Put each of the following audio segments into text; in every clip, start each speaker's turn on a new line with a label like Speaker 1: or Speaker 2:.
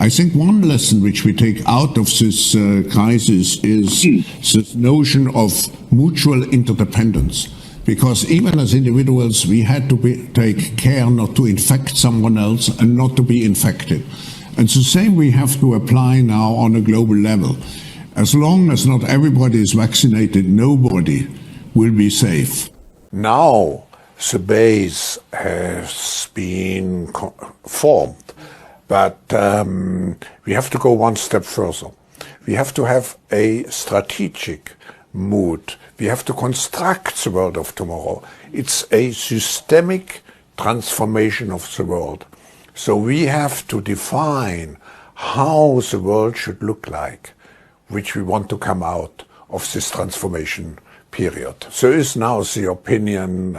Speaker 1: I think one lesson which we take out of this crisis is this notion of mutual interdependence. Because even as individuals, we had to take care not to infect someone else and not to be infected. And the same we have to apply now on a global level. As long as not everybody is vaccinated, nobody will be safe.
Speaker 2: Now the base has been formed, but we have to go one step further. We have to have a strategic mood. We have to construct the world of tomorrow. It's a systemic transformation of the world. So we have to define how the world should look like, which we want to come out of this transformation period. There is now the opinion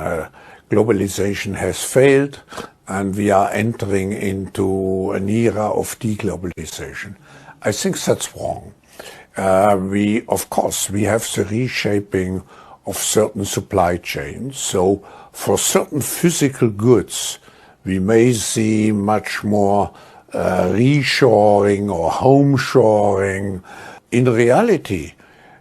Speaker 2: globalization has failed and we are entering into an era of deglobalization. I think that's wrong. Of course, we have the reshaping of certain supply chains. So for certain physical goods, we may see much more reshoring or homeshoring. In reality,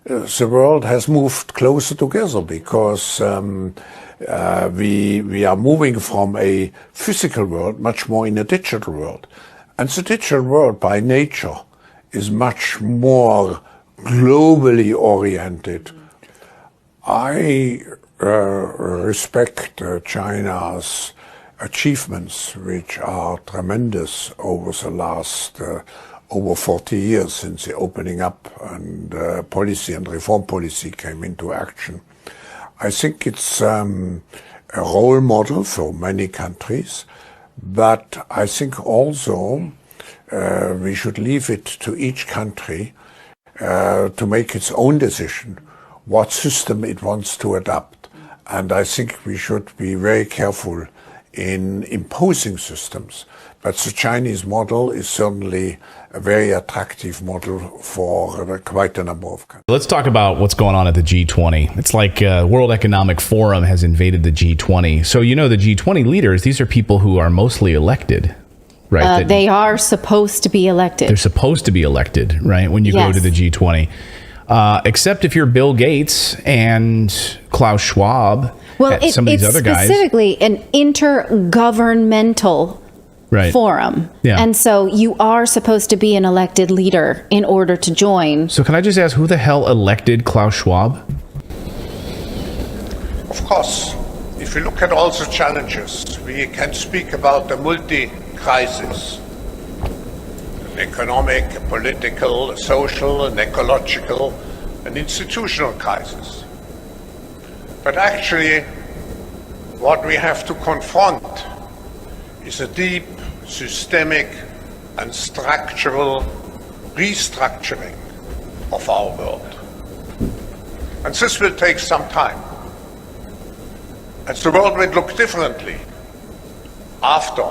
Speaker 2: the world has moved closer together because we are moving from a physical world much more in a digital world. And the digital world by nature is much more globally oriented. I respect China's achievements, which are tremendous over the last over 40 years since the opening up and policy and reform policy came into action. I think it's a role model for many countries, but I think also we should leave it to each country to make its own decision what system it wants to adopt. And I think we should be very careful in imposing systems. But the Chinese model is certainly a very attractive model for quite a number of countries.
Speaker 3: Let's talk about what's going on at the G20. It's like World Economic Forum has invaded the G20. So, you know, the G20 leaders, these are people who are mostly elected, right?
Speaker 4: They are supposed to be elected.
Speaker 3: They're supposed to be elected, right, when you go to the G20. Except if you're Bill Gates and Klaus Schwab, some of these other guys.
Speaker 4: It's specifically an intergovernmental forum. Yeah. And so you are supposed to be an elected leader in order to join.
Speaker 3: So can I just ask, who the hell elected Klaus Schwab?
Speaker 2: Of course, if we look at all the challenges, we can speak about the multi-crisis. An economic, a political, a social, an ecological, an institutional crisis. But actually, what we have to confront is a deep, systemic, and structural restructuring of our world. And this will take some time. And the world will look differently after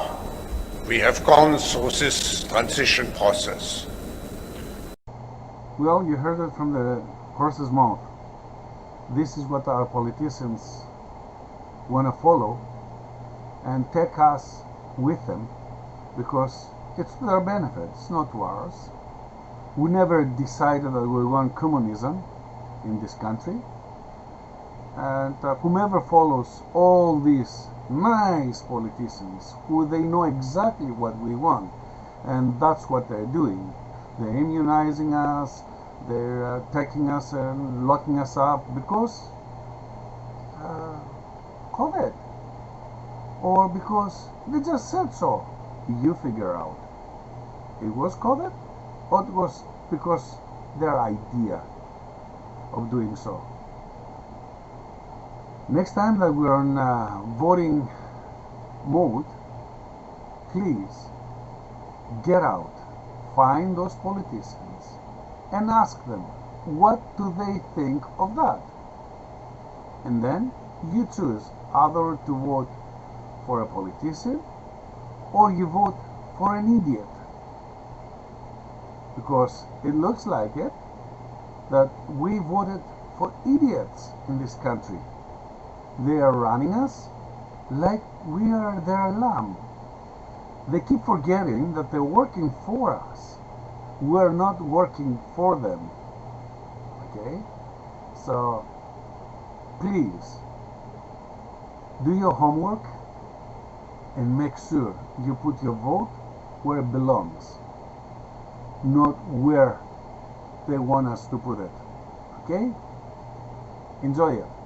Speaker 2: we have gone through this transition process.
Speaker 5: Well, you heard it from the horse's mouth. This is what our politicians want to follow and take us with them because it's to their benefit, it's not to ours. We never decided that we want communism in this country. And whomever follows all these nice politicians who they know exactly what we want, and that's what they're doing. They're immunizing us, they're taking us and locking us up because COVID, or because they just said so. You figure out it was COVID or it was because their idea of doing so. Next time that we're on voting mode, please get out, find those politicians and ask them, what do they think of that? And then you choose either to vote for a politician or you vote for an idiot. Because it looks like it that we voted for idiots in this country. They are running us like we are their lamb. They keep forgetting that they're working for us. We're not working for them. Okay? So, please, do your homework and make sure you put your vote where it belongs, not where they want us to put it. Okay? Enjoy it.